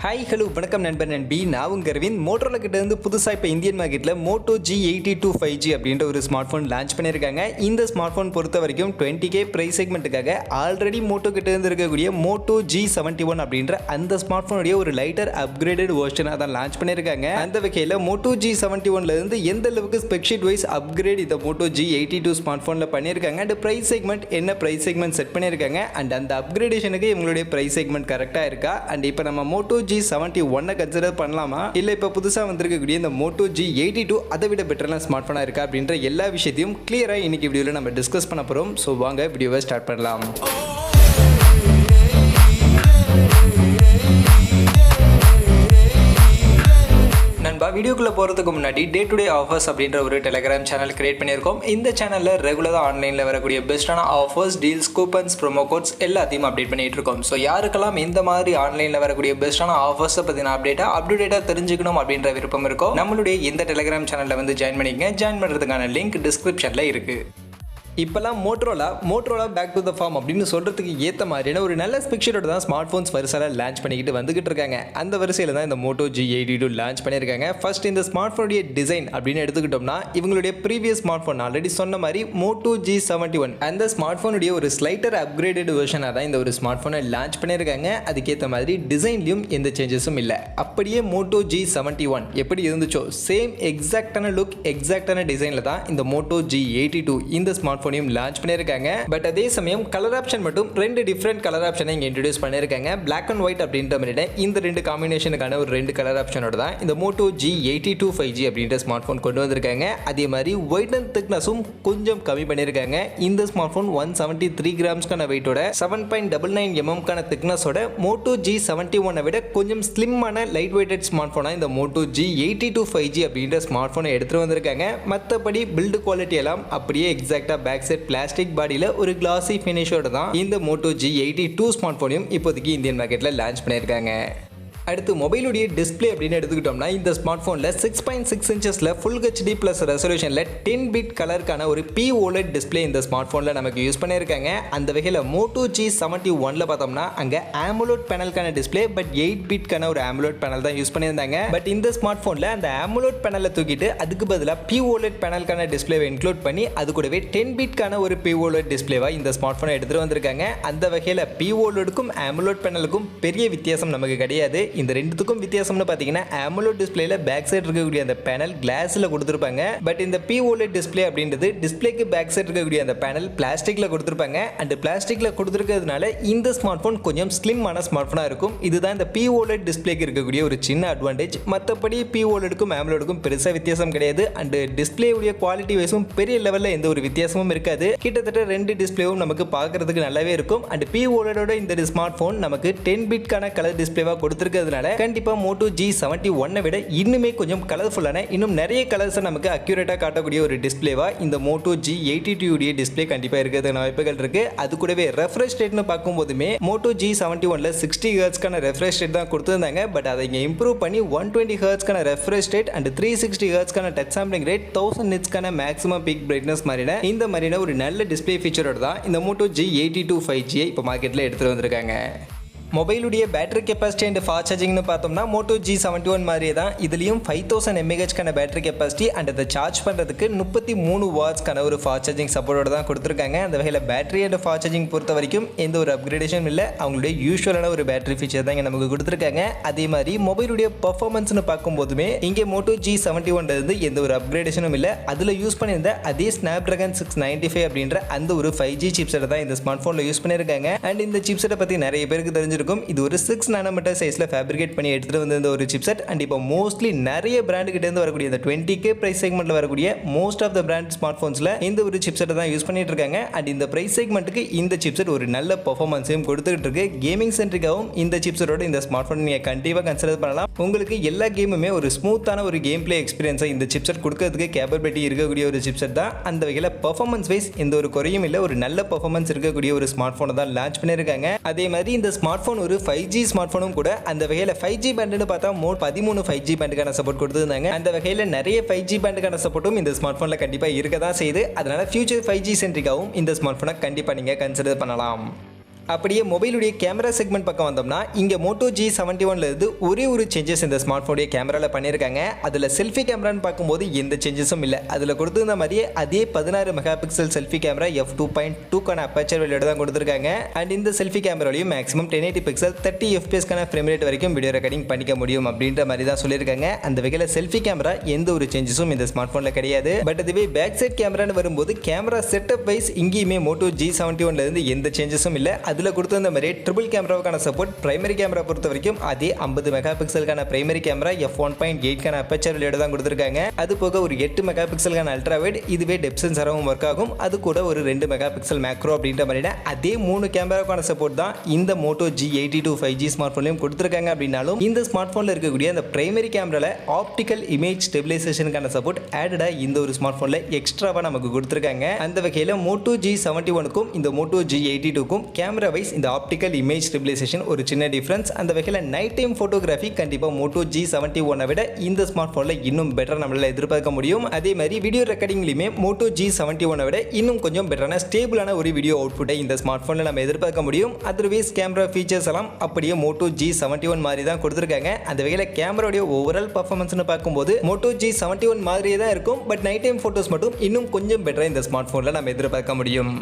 Hi hello வணக்கம் நண்பன் நண்பி. நான் உங்கள் அரவிந்த். மோட்டோரோலா கிட்ட இருந்து புதுசாக இப்போ இந்தியன் மார்க்கெட்டில் Moto G82 5G அப்படின்ற ஒரு ஸ்மார்ட் ஃபோன் லான்ச் பண்ணியிருக்காங்க. இந்த ஸ்மார்ட் ஃபோன் பொறுத்த வரைக்கும் 20K ப்ரைஸ் செக்மெண்ட்டுக்காக ஆல்ரெடி மோட்டோ கிட்ட இருந்து இருக்கக்கூடிய Moto G71 அப்படின்ற அந்த ஸ்மார்ட் ஃபோனுடைய ஒரு லைட்டர் அப்கிரேடட் வெர்ஷனாக தான் லான்ச் பண்ணியிருக்காங்க. அந்த வகையில் Moto G71 இருந்து எந்த அளவுக்கு ஸ்பெக்ஷீட் வைஸ் அப்கிரேட் இந்த Moto G82 ஸ்மார்ட் ஃபோனில் பண்ணியிருக்காங்க அண்ட் ப்ரைஸ் செக்மெண்ட் என்ன ப்ரைஸ் செக்மெண்ட் செட் பண்ணியிருக்காங்க அண்ட் அந்த அப்கிரேடேஷனுக்கு இவங்களுடைய ப்ரைஸ் செக்மெண்ட் கரெக்டாக இருக்கா அண்ட் இப்போ நம்ம Moto G71 கன்சிடர் பண்ணலாமா இல்ல இப்ப புதுசா வந்திருக்கக்கூடிய இந்த Moto G82 அதை விட பெட்டரான ஸ்மார்ட் போனா இருக்கா அப்படின்ற எல்லா விஷயத்தையும் கிளியரா இன்னைக்கு வீடியோல நம்ம டிஸ்கஸ் பண்ண போறோம். சோ வாங்க வீடியோவை ஸ்டார்ட் பண்ணலாம். நண்பா, வீடியோக்குள்ள போறதுக்கு முன்னாடி டே டு டே ஆஃபர்ஸ் அப்படின்ற ஒரு டெலிகிராம் சேனல் கிரியேட் பண்ணியிருக்கோம். இந்த சேனல்ல ரெகுலரா ஆன்லைன்ல வரக்கூடிய பெஸ்டான offers, deals, coupons, promo quotes எல்லாத்தையும் அப்டேட் பண்ணிட்டு இருக்கோம். ஸோ யாருக்கெல்லாம் இந்த மாதிரி ஆன்லைன்ல வரக்கூடிய பெஸ்டான ஆஃபர்ஸை பத்தின அப்டேட்டா தெரிஞ்சுக்கணும் அப்படின்ற விருப்பம் இருக்கோ நம்மளுடைய இந்த டெலிகிராம் சேனல்ல வந்து ஜாயின் பண்ணிக்கங்க. ஜாயின் பண்றதுக்கான லிங்க் டிஸ்கிரிப்ஷன்ல இருக்கு. இப்போலாம் Motorola back to the form அப்படின்னு சொல்கிறதுக்கு ஏற்ற மாதிரியான ஒரு நல்ல ஸ்பெக்ஷரோட தான் ஸ்மார்ட் ஃபோன்ஸ் வரிசையில் லான்ச் பண்ணிக்கிட்டு வந்துகிட்டு இருக்காங்க. அந்த வரிசையில் தான் இந்த Moto G82 லான்ச் பண்ணியிருக்காங்க. ஃபர்ஸ்ட் இந்த ஸ்மார்ட் ஃபோனுடைய டிசைன் அப்படின்னு எடுத்துக்கிட்டோம்னா இவங்களுடைய ப்ரீவியஸ் ஸ்மார்ட் ஃபோன் ஆல்ரெடி சொன்ன மாதிரி Moto G71 அந்த ஸ்மார்ட் ஃபோனுடைய ஒரு ஸ்லைட்டர் அப்கிரேடட் வெர்ஷனாக தான் இந்த ஒரு ஸ்மார்ட் ஃபோனை லான்ச் பண்ணியிருக்காங்க. அதுக்கேற்ற மாதிரி டிசைன்லையும் எந்த சேஞ்சஸும் இல்லை. அப்படியே Moto G71 எப்படி இருந்துச்சோ சேம் எக்ஸாக்டான லுக், எக்ஸாக்டான டிசைனில் தான் இந்த Moto G82 இந்த ஸ்மார்ட் ஃபோனையும் லான்ச் பண்ணியிருக்காங்க. பட் அதே சமயம் கலர் ஆப்ஷன் மட்டும் ரெண்டு டிஃப்ரெண்ட் கலர் ஆப்ஷனை இங்கே இன்ட்ரோடியூஸ் பண்ணியிருக்காங்க. பிளாக் அண்ட் ஒயிட் அப்படின்ற மாதிரி இந்த ரெண்டு காம்பினேஷனுக்கான ஒரு ரெண்டு கலர் ஆப்ஷனோட தான் இந்த Moto G82 5G அப்படின்ற ஸ்மார்ட் ஃபோன் கொண்டு வந்திருக்காங்க. அதே மாதிரி ஒயிட் அண்ட் திக்னஸும் கொஞ்சம் கம்மி பண்ணியிருக்காங்க. இந்த smart phone 173 கிராம்ஸ்க்கான வெயிட்டோட 7.99 mm திக்னஸோட Moto G71 விட கொஞ்சம் ஸ்லிம்மான லைட் வெயிட்டட் ஸ்மார்ட் ஃபோனாக இந்த Moto G82 5G அப்படின்ற ஸ்மார்ட் ஃபோனை எடுத்துட்டு வந்திருக்காங்க. மற்றபடி பில்டு குவாலிட்டி எல்லாம் அப்படியே எக்ஸாக்டா பேக் செட் பிளாஸ்டிக் பாடியில ஒரு கிளாசி ஃபினிஷோட தான் இந்த Moto G82 ஸ்மார்ட் போனையும் இப்போதைக்கு இந்தியன் மார்க்கெட்ல லான்ச் பண்ணியிருக்காங்க. அடுத்து மொபைலுடைய டிஸ்பிளே அப்படின்னு எடுத்துக்கிட்டோம்னா இந்த ஸ்மார்ட் ஃபோனில் 6.6 இன்ச்சஸில் ஃபுல் HD ப்ளஸ் ரெசல்யூஷனில் 10 பிட் கலருக்கான ஒரு OLED டிஸ்பிளே இந்த ஸ்மார்ட் ஃபோனில் நமக்கு யூஸ் பண்ணியிருக்காங்க. அந்த வகையில் Moto G71 பார்த்தோம்னா அங்கே AMOLED பேனலுக்கான டிஸ்பிளே பட் 8 பிட்கான ஒரு AMOLED பேனல் தான் யூஸ் பண்ணியிருந்தாங்க. பட் இந்த ஸ்மார்ட் ஃபோனில் அந்த AMOLED பேனலை தூக்கிட்டு அதுக்கு பதிலாக OLED பேனலுக்கான டிஸ்பிளேவை இன்க்ளூட் பண்ணி அது கூடவே 10 பிட்கான ஒரு OLED டிஸ்பிளேவா இந்த ஸ்மார்ட் ஃபோனை எடுத்துகிட்டு வந்திருக்காங்க. அந்த வகையில் OLEDக்கும் AMOLED பேனலுக்கும் பெரிய வித்தியாசம் நமக்கு கிடையாது. இந்த ரெண்டுத்துக்கும் வித்தியாசம்னு பார்த்தீங்கன்னா AMOLED டிஸ்பிளேல பேக் சைடு இருக்கக்கூடிய அந்த பேனல் கிளாஸ்ல கொடுத்துருப்பாங்க. பட் இந்த OLED டிஸ்பிளே அப்படின்றது டிஸ்பிளேக்கு பேக் சைடு இருக்கக்கூடிய அந்த பேனல் பிளாஸ்டிக்ல கொடுத்துருப்பாங்க. அண்ட் பிளாஸ்டிக்ல கொடுத்துருக்கிறதுனால இந்த ஸ்மார்ட் போன் கொஞ்சம் ஸ்லிம்மான ஸ்மார்ட் போனா இருக்கும். இதுதான் இந்த OLED டிஸ்பிளேக்கு இருக்கக்கூடிய ஒரு சின்ன அட்வான்டேஜ். மற்றபடி OLEDக்கும் AMOLEDக்கும் பெருசா வித்தியாசம் கிடையாது. அண்ட் டிஸ்பிளே உடைய குவாலிட்டி வைஸும் பெரிய லெவல்ல எந்த ஒரு வித்தியாசமும் இருக்காது. கிட்டத்தட்ட ரெண்டு டிஸ்பிளேவும் நமக்கு பார்க்கறதுக்கு நல்லாவே இருக்கும். அண்ட் OLEDோட இந்த ஸ்மார்ட் போன் நமக்கு 10 பிட்கான கலர் டிஸ்பிளேவா கொடுத்துருக்கு. கண்டிப்பா Moto G71 விட இன்னுமே கொஞ்சம் கலர்ஃபுல்லான இன்னும் நிறைய கலர்ஸ் நமக்கு அக்யூரேட்டா காட்டக்கூடிய ஒரு டிஸ்பிளேவா இந்த Moto G82 உடைய டிஸ்பிளே கண்டிப்பா இருக்கிறதுக்கான வாய்ப்புகள் இருக்கு. அது கூடவே ரெஃப்ரெஷ் ரேட்னு பார்க்கும்போதுமே Moto G71ல 60 ஹெர்ட்ஸ்க்கான ரெஃப்ரெஷ் ரேட் தான் கொடுத்திருந்தாங்க. பட் அதை இங்க இம்ப்ரூவ் பண்ணி 120 ஹெர்ட்ஸ்க்கான ரெஃப்ரெஷ் ரேட் அண்ட் 360 ஹெர்ட்ஸ்க்கான டச் சாம்பிளிங் ரேட் 1000 நிட்ஸ்க்கான மேக்ஸிமம் பீக் பிரைட்னஸ் மாதிரியான ஒரு நல்ல டிஸ்பிளே ஃபீச்சரோட தான் இந்த Moto G82 5G இப்போ மார்க்கெட்ல எடுத்துட்டு வந்திருக்காங்க. மொபைலுடைய பேட்டரி கெப்பாசிட்டி அண்ட் ஃபாஸ்ட் சார்ஜிங்னு பார்த்தோம்னா Moto G71 மாதிரியே தான் இதுலேயும் 5000 mAhக்கான பேட்டரி கெப்பாசிட்டி அண்ட் அதை சார்ஜ் பண்ணுறதுக்கு 33 வாட்ஸ்க்கான ஒரு ஃபாஸ்ட் சார்ஜிங் சப்போர்ட்டோட தான் கொடுத்துருக்காங்க. அந்த வகையில் பேட்டரி அண்ட் ஃபாஸ்ட் சார்ஜிங் பொறுத்த வரைக்கும் எந்த ஒரு அப்கிரேடேஷனும் இல்லை. அவங்களுடைய யூஸ்வலான ஒரு பேட்டரி ஃபீச்சர் தான் இங்கே நமக்கு கொடுத்துருக்காங்க. அதே மாதிரி மொபைலுடைய பர்ஃபார்மன்ஸ்னு பார்க்கும்போதுமே இங்கே Moto G71 இருந்து எந்த ஒரு அப்கிரேடேஷனும் இல்லை. அதில் யூஸ் பண்ணியிருந்த அதே Snapdragon 695 அப்படின்ற அந்த ஒரு 5G சிப்செட்டை தான் இந்த ஸ்மார்ட் ஃபோனில் யூஸ் பண்ணியிருக்காங்க. அண்ட் இந்த சிப்செட்டை பற்றி நிறைய பேருக்கு தெரிஞ்சிருக்கும். இது ஒரு 6 நானோமீட்டர் சைஸ்ல ஃபேப்ரிகேட் பண்ணி எடுத்துட்டு வந்த ஒரு சிப்செட். அண்ட் இப்போ மோஸ்ட்லி நிறைய பிராண்ட் கிட்ட இருந்து வரக்கூடிய இந்த 20K பிரைஸ் செக்மெண்ட்ல வரக்கூடிய most of the brand smart போன்ஸ்ல இந்த ஒரு சிப்செட்டை தான் யூஸ் பண்ணிட்டு இருக்காங்க. அண்ட் இந்த பிரைஸ் செக்மெண்ட்டுக்கு இந்த சிப்செட் ஒரு நல்ல பெர்ஃபார்மன்ஸையும் கொடுத்துட்டு இருக்கு. கேமிங் சென்ட்ரிக்காவும் இந்த சிப்செட்டோட இந்த ஸ்மார்ட் போன் நீங்க கண்டிப்பா கன்சிடர் பண்ணலாம். உங்களுக்கு எல்லா கேமுமே ஒரு ஸ்மூத்தான ஒரு கேம் பிளே எக்ஸ்பீரியன்ஸை இந்த சிப்செட் கொடுக்கிறதுக்கு கேப்பபிலிட்டி இருக்கக்கூடிய ஒரு சிப்செட் தான். அந்த வகையில் பெர்ஃபார்மன்ஸ் வைஸ் எந்த ஒரு குறையும் இல்லை. ஒரு நல்ல பெர்ஃபார்மன்ஸ் இருக்கக்கூடிய ஒரு ஸ்மார்ட் போனை தான் லான்ச் பண்ணியிருக்காங்க. அதே மாதிரி இந்த ஸ்மார்ட் போன் ஒரு 5G ஸ்மார்ட் போனும் கூட. அந்த வகையில் 5G பேண்ட்னு பார்த்தா 13 5G பேண்டுக்கான சப்போர்ட் கொடுத்துருந்தாங்க. அந்த வகையில் நிறைய 5G பேண்டுக்கான சப்போர்ட்டும் இந்த ஸ்மார்ட் போன்ல கண்டிப்பாக இருக்க தான் செய்யுது. அதனால ஃபியூச்சர் 5G சென்ட்ரிக்காவும் இந்த ஸ்மார்ட் போனை கண்டிப்பாக நீங்கள் கன்சிடர் பண்ணலாம். அப்படியே மொபைலுடைய கேமரா செக்மெண்ட் பக்கம் வந்தோம்னா இங்கே Moto G71 இருந்து ஒரே ஒரு சேஞ்சஸ் இந்த ஸ்மார்ட் ஃபோனுடைய கேமராவில் பண்ணியிருக்காங்க. அதில் செல்ஃபி கேமரான்னு பார்க்கும்போது எந்த சேஞ்சஸும் இல்லை. அதில் கொடுத்துருந்த மாதிரியே அதே 16 மெகா பிக்சல் செல்ஃபி கேமரா f2.2க்கான அப்பேச்சர் வெளியோட தான் கொடுத்துருக்காங்க. அண்ட் இந்த செல்ஃபி கேமராலையும் maximum 1080 pixel 30 fps frame rate வரைக்கும் வீடியோ ரெக்கார்டிங் பண்ணிக்க முடியும் அப்படின்ற மாதிரி தான் சொல்லியிருக்காங்க. அந்த வகையில் செல்ஃபி கேமரா எந்த ஒரு சேஞ்சஸும் இந்த ஸ்மார்ட் ஃபோனில் கிடையாது. பட் அதுவே பேக் சைட் கேமரான்னு வரும்போது கேமரா செட்டப் வைஸ் இங்கேயுமே Moto G71 இருந்து எந்த சேஞ்சஸும் இல்லை. அதில் கொடுத்த மாதிரி ட்ரிபிள் கேமராவுக்கான சப்போர்ட், பிரைமரி கேமரா பொறுத்த வரைக்கும் அதே 50 மெகா பிக்சலுக்கான பிரைமரி கேமரா f1.8க்கான அப்பேச்சர் வெளியோட தான் கொடுத்துருக்காங்க. அது போக ஒரு 8 மெகா பிக்சலுக்கான அல்ட்ரா வைட், இதுவே டெப்த் சென்சாராகவும் ஒர்க் ஆகும். அது கூட ஒரு 2 மெகா பிக்சல் மேக்ரோ அப்படின்ற மாதிரியான அதே 3 கேமராவுக்கான சப்போர்ட் தான் இந்த Moto G82 5G ஸ்மார்ட் ஃபோன்லையும் கொடுத்துருக்காங்க. அப்படின்னாலும் இந்த ஸ்மார்ட் ஃபோனில் இருக்கக்கூடிய அந்த பிரைமரி கேமரால ஆப்டிக்கல் இமேஜ் ஸ்டெபிலைசேஷனுக்கான சப்போர்ட் ஆடடா இந்த ஒரு ஸ்மார்ட் ஃபோனில் எக்ஸ்ட்ராவாக நமக்கு கொடுத்துருக்காங்க. அந்த வகையில் Moto G71க்கும் இந்த Moto G82க்கும் கேமரா வைஸ் இந்த ஆப்டிக்கல் இமேஜ் ஸ்டெபிலைசேஷன் ஒரு சின்ன டிஃபரன்ஸ். அந்த வகையில் நைட் டைம் ஃபோட்டோகிராஃபி கண்டிப்பாக Moto G71 விட இந்த ஸ்மார்ட் ஃபோனில் இன்னும் பெட்டராக நம்மளால் எதிர்பார்க்க முடியும். அதே மாதிரி வீடியோ ரெக்கார்டிங்லையுமே Moto G71 விட இன்னும் கொஞ்சம் பெட்டரான ஸ்டேபிளான ஒரு வீடியோ அவுட்புட்டை இந்த ஸ்மார்ட் ஃபோனில் நம்ம எதிர்பார்க்க முடியும். அதர்வைஸ் கேமரா ஃபீச்சர்ஸ் எல்லாம் அப்படியே Moto G71 மாதிரி தான் கொடுத்துருக்காங்க. அந்த வகையில் கேமராவுடைய ஓவரால் பர்ஃபார்மன்ஸ்னு பார்க்கும்போது Moto G71 மாதிரியே தான் இருக்கும். பட் நைட் டைம் ஃபோட்டோஸ் மட்டும் இன்னும் கொஞ்சம் பெட்டராக இந்த ஸ்மார்ட் ஃபோனில் நம்ம எதிர்பார்க்க முடியும்.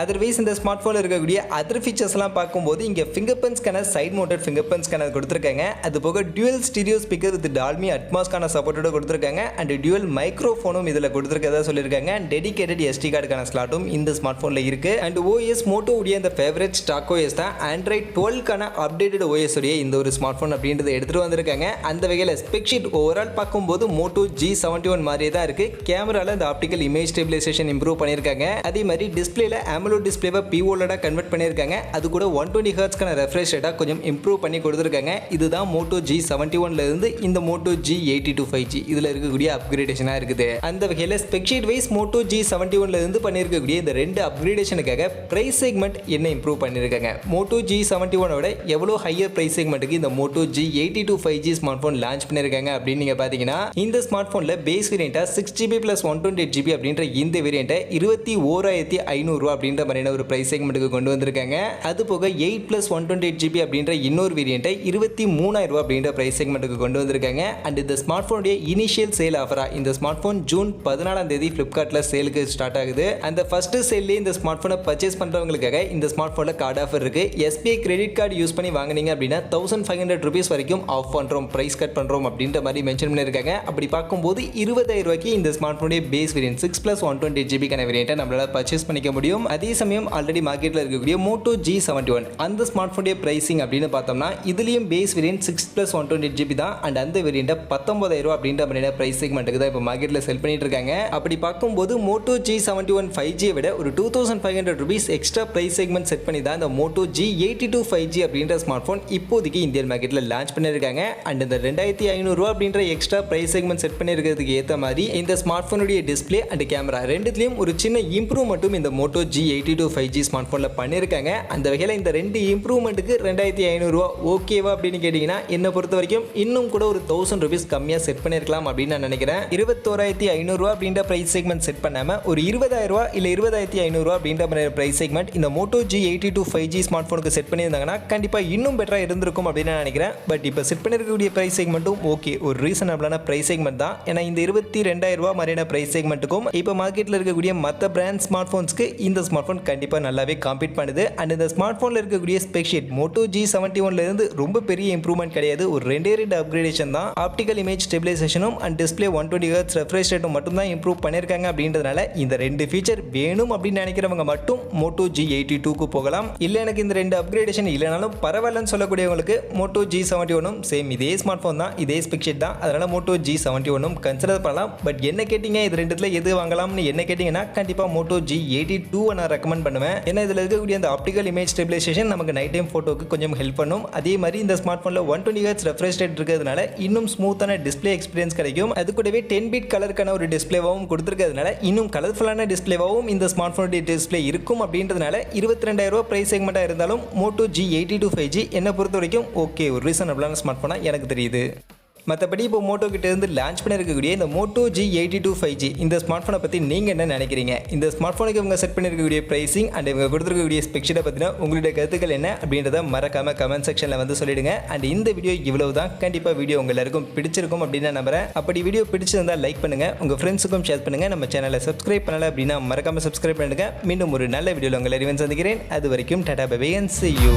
அதர்வைஸ் இந்த ஸ்மார்ட் ஃபோனில் இருக்கக்கூடிய அதர் ஃபீச்சர்ஸ்லாம் பார்க்கும்போது இங்கே finger print scanner, side mounted finger print scanner கொடுத்துருக்காங்க. அது போக dual stereo speaker with Dolby அட்மாஸ்க்கான சப்போர்ட்டோட கொடுத்துருக்காங்க. அண்ட் டியூவல் மைக்ரோஃபோனும் இதில் கொடுத்துருக்கதா சொல்லியிருக்காங்க. டெடிகேட்டட் SD கார்டுக்கான ஸ்லாட்டும் இந்த ஸ்மார்ட் ஃபோனில் இருக்குது. அண்ட் OS Moto உடைய அந்த ஃபேவரட் ஸ்டாக் OS தான் Android 12க்கான அப்டேட்டட் OS உடைய இந்த ஒரு ஸ்மார்ட் ஃபோன் அப்படின்றத எடுத்துகிட்டு வந்திருக்காங்க. அந்த வகையில் ஸ்பெக் ஷீட் ஓவரால் பார்க்கும்போது Moto G71 மாதிரியே தான் இருக்குது. கேமராவில் இந்த ஆப்டிக்கல் இமேஜ் ஸ்டெபிலைசேஷன் இம்ப்ரூவ் பண்ணியிருக்காங்க. அதே மாதிரி டிஸ்பிளேல AMOLED டிஸ்பிளேவை POLED-ஆ கன்வெர்ட் பண்ணியிருக்காங்க. அது கூட 120 Hz ரெஃப்ரெஷ் ரேட்டா கொஞ்சம் இம்ப்ரூவ் பண்ணி கொடுத்துருக்காங்க. இதுதான் Moto G71 இருந்து இந்த Moto G82 5G இதில் இருக்கக்கூடிய அப்கிரேடேஷனாக இருக்குது. அந்த வகையில் spec sheet wise Moto G71 இருந்து பண்ணியிருக்கக்கூடிய இந்த 2 அப்கிரேடேஷனுக்காக பிரைஸ் செக்மெண்ட் என்ன இம்ப்ரூவ் பண்ணியிருக்காங்க, Moto G71 விட எவ்வளோ ஹையர் பிரைஸ் செக்மெண்ட்டுக்கு இந்த Moto G82 5G smart phone launch பண்ணியிருக்காங்க அப்படின்னு நீங்கள் பார்த்தீங்கன்னா இந்த ஸ்மார்ட் ஃபோனில் பேஸ் வேரியண்ட்டாக 6GB + 128GB அப்படின்ற இந்த வேரியண்ட்டை 21,500 அப்படின்ற மாதிரியான ஒரு பிரைஸ் செக்மெண்ட்டுக்கு கொண்டு வந்திருக்காங்க. அது போக 8 + 128GB அப்படின்ற இன்னொரு வேரியண்ட்டை 23,000 அப்படின்ற பிரைஸ் செக்மெண்ட்டுக்கு கொண்டு வந்திருக்காங்க. அண்ட் இந்த ஸ்மார்ட் ஃபோனுடைய இனிஷியல் சேல் ஆஃபரா இந்த ஸ்மார்ட் ஃபோன் ஜூன் 14ஆம் தேதி ஃப்ளிப்கார்ட்டில் சேலுக்கு ஸ்டார்ட் ஆகுது. அந்த ஃபர்ஸ்ட் சேல்லேயே இந்த ஸ்மார்ட் ஃபோனை பர்ச்சேஸ் பண்ணுறவங்களுக்காக இந்த ஸ்மார்ட் ஃபோனில் கார்டு ஆஃபர் இருக்குது. SBI கிரெடிட் கார்டு யூஸ் பண்ணி வாங்கினீங்க அப்படின்னா 1500 ரூபீஸ் வரைக்கும் ஆஃப் பண்ணுறோம், ப்ரைஸ் கட் பண்ணுறோம் அப்படின்ற மாதிரி மென்ஷன் பண்ணியிருக்காங்க. அப்படி பார்க்கும்போது 20,000 ரூபாய்க்கு இந்த ஸ்மார்ட் ஃபோனுடைய பேஸ் வேரியன்ட் 6 + 128GB வேரியண்ட்டை நம்மளால் பர்ச்சேஸ் பண்ணிக்க முடியும். அதே சமயம் ஆல்ரெடி மார்க்கெட்டில் இருக்கக்கூடிய Moto G71 அந்த ஸ்மார்ட் ஃபோனுடைய பிரைசிங் அப்படின்னு பார்த்தோம்னா இதுலேயும் பேஸ் வேரியன்ட் 6 + 128GB தான். அண்ட் அந்த வேரியண்ட்டை 19,000 அப்படின்ற மாதிரியான பிரைஸ் செக்மெண்ட்டுக்கு தான் இப்போ மார்க்கெட்டில் செல் பண்ணிட்டு இருக்காங்க. அப்படி பார்க்கும்போது Moto G71 5G விட ஒரு 2,500 rupees extra price segment set பண்ணி தான் இந்த Moto G82 5G அப்படின்ற ஸ்மார்ட் ஃபோன் இப்போதைக்கு இந்தியன் மார்க்கெட்டில் லான்ச் பண்ணியிருக்காங்க. அண்ட் இந்த 2,500 அப்படின்ற எக்ஸ்ட்ரா பிரைஸ் செக்மெண்ட் செட் பண்ணியிருக்கிறதுக்கு ஏற்ற மாதிரி இந்த ஸ்மார்ட் ஃபோனுடைய டிஸ்பிளே அண்ட் கேமரா ரெண்டுத்துலேயும் ஒரு சின்ன இம்ப்ரூவ்மெண்ட்டும் இந்த Moto G82 5G ஸ்மார்ட் ஃபோனில் பண்ணியிருக்காங்க. அந்த வகையில் இந்த 2 இம்ப்ரூவ்மெண்ட்டுக்கு 2,500 ஓகேவா அப்படின்னு கேட்டிங்கன்னா என்னை பொறுத்த வரைக்கும் இன்னும் கூட ஒரு 1000 ரூபீஸ் கம்மியாக செட் பண்ணியிருக்கலாம் அப்படின்னு நான் நினைக்கிறேன். 21,500 அப்படின்ற பிரைஸ் செக்மெண்ட் செட் பண்ணாமல் ஒரு 20,000 இல்லை 20,500 அப்படின்ற பிரைஸ் செக்மெண்ட் இந்த Moto G82 5G ஸ்மார்ட் ஃபோனுக்கு செட் பண்ணியிருந்தாங்கன்னா கண்டிப்பாக இன்னும் பெட்டராக இருந்திருக்கும் அப்படின்னு நான் நினைக்கிறேன். பட் இப்போ செட் பண்ணிருக்கக்கூடிய பிரைஸ் செக்மெண்ட்டும் ஓகே, ஒரு ரீசனபிளான பிரைஸ் செக்மெண்ட் தான். ஏன்னா இந்த 22,000 மாதிரியான பிரைஸ் செக்மெண்ட்டுக்கும் இப்போ மார்க்கெட்டில் இருக்கக்கூடிய மற்ற பிராண்ட் ஸ்மார்ட் ஃபோன்ஸ்க்கு இந்த ஸ்மார்ட் ஃபோன் கண்டிப்பாக நல்லாவே காம்பீட் பண்ணுது. அண்ட் இந்த ஸ்மார்ட் ஃபோனில் இருக்கக்கூடிய ஸ்பெக் ஷீட் Moto G71 இருந்து ரொம்ப பெரிய இம்ப்ரூவ்மெண்ட் கிடையாது. ஒரு 2 அப்கிரேடேஷன் தான். ஆப்டிக்கல் இமேஜ் ஸ்டெபிலைசேஷனும் அண்ட் டிஸ்பிளே 120 Hz ரெஃப்ரெஷ் ரேட்டும் மட்டும் தான் இம்ப்ரூவ் பண்ணியிருக்காங்க. அப்படின்றதுனால இந்த 2 ஃபீச்சர் வேணும் அப்படின்னு நினைக்கிறவங்க மட்டும் Moto G82க்கு போகலாம். இல்லை எனக்கு இந்த 2 அப்கிரேடேஷன் இல்லைனாலும் பரவாயில்லன்னு சொல்லக்கூடியவங்களுக்கு Moto G71 சேம் இதே ஸ்மார்ட் ஃபோன் தான், இதே ஸ்பெக் ஷீட் தான். அதனால Moto G71 கன்சிடர் பண்ணலாம். பட் என்ன கேட்டிங்க இது ரெண்டுத்துல எது வாங்கலாம்னு என்ன கேட்டிங்கன்னா கண்டிப்பாக Moto G82 நான் ரெக்கமெண்ட் பண்ணுவேன். ஏன்னா இதில் இருக்கக்கூடிய அந்த ஆப்டிக்கல் இமேஜ் ஸ்டெபிலைசேஷன் நமக்கு நைட் டைம் ஃபோட்டோக்கு கொஞ்சம் ஹெல்ப் பண்ணும். அதே மாதிரி இந்த ஸ்மார்ட் ஃபோனில் 120 Hz ரெஃப்ரெஷ் ரேட் இருக்கிறதுனால இன்னும் ஸ்மூத்தான டிஸ்பிளே எக்ஸ்பீரியன்ஸ் கிடைக்கும். அது கூடவே 10-bit கலருக்கான ஒரு டிஸ்பிளேவாகவும் கொடுத்துருக்கிறதுனால இன்னும் கலர்ஃபுல்லான டிஸ்பிளேவாகவும் இந்த ஸ்மார்ட் ஃபோனுடைய டிஸ்பிளே இருக்கும். அப்படின்றதுனால 22,000 பிரைஸ் செக்மெண்ட்டாக இருந்தாலும் Moto G82 5G என்னை பொறுத்த வரைக்கும் ஓகே, ஒரு ரீசனபிளான ஸ்மார்ட் ஃபோனாக எனக்கு தெரியுது. மற்றபடி இப்போ மோட்டோ கிட்ட இருந்து லான்ச் பண்ணியிருக்கக்கூடிய இந்த Moto G82 5G இந்த ஸ்மார்ட் ஃபோனை பற்றி நீங்கள் என்ன நினைக்கிறீங்க? இந்த ஸ்மார்ட் ஃபோனுக்கு இவங்க செட் பண்ணியிருக்கக்கூடிய ப்ரைஸிங் அண்ட் இவங்க கொடுத்துருக்கக்கூடிய ஸ்பெக்ஷனை பற்றின உங்களுடைய கருத்துக்கள் என்ன அப்படின்றத மறக்காமல் கமெண்ட் செக்ஷனில் வந்து சொல்லிடுங்க. அண்ட் இந்த வீடியோ இவ்வளவு தான். கண்டிப்பாக வீடியோ உங்கள் எல்லாருக்கும் பிடிச்சிருக்கும் அப்படின்னு நான் நம்புறேன். அப்படி வீடியோ பிடிச்சிருந்தால் லைக் பண்ணுங்கள், உங்கள் ஃப்ரெண்ட்ஸுக்கும் ஷேர் பண்ணுங்கள். நம்ம சேனலை சப்ஸ்கிரைப் பண்ணலை அப்படின்னா மறக்காமல் சப்ஸ்கிரைப் பண்ணுங்கள். மீண்டும் ஒரு நல்ல வீடியோவில் உங்களை அறிவன் சந்திக்கிறேன். அது வரைக்கும் tata bye bye and see you.